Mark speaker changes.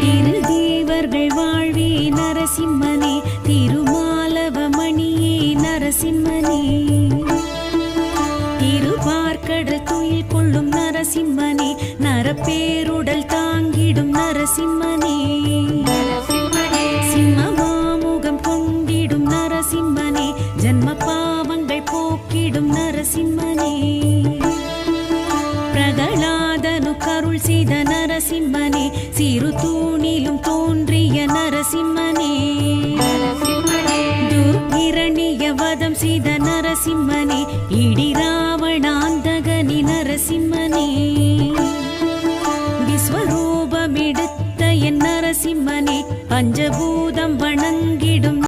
Speaker 1: திருதேவர்கள் வாழ்வே நரசிம்மனே, திருமாலவமணியே நரசிம்மனே, திருவார்கடல் துயில் கொள்ளும் நரசிம்மனே, நரப்பேருடல் தாங்கிடும் நரசிம்மனே, சிம்மமாமுகம் கொண்டிடும் நரசிம்மனே, ஜன்ம பாவங்கள் போக்கிடும் நரசிம்மனே, பிரகலாதனு கருள் செய்த நரசிம்மனே, சிறு தூணிலும் தோன்றிய நரசிம்மனே, துர்கிரணிய வதம் செய்த நரசிம்மனே, இடி ராவணாந்தகனி நரசிம்மனே, விஸ்வரூபமெடுத்த என் நரசிம்மனே, பஞ்சபூதம் வணங்கிடும்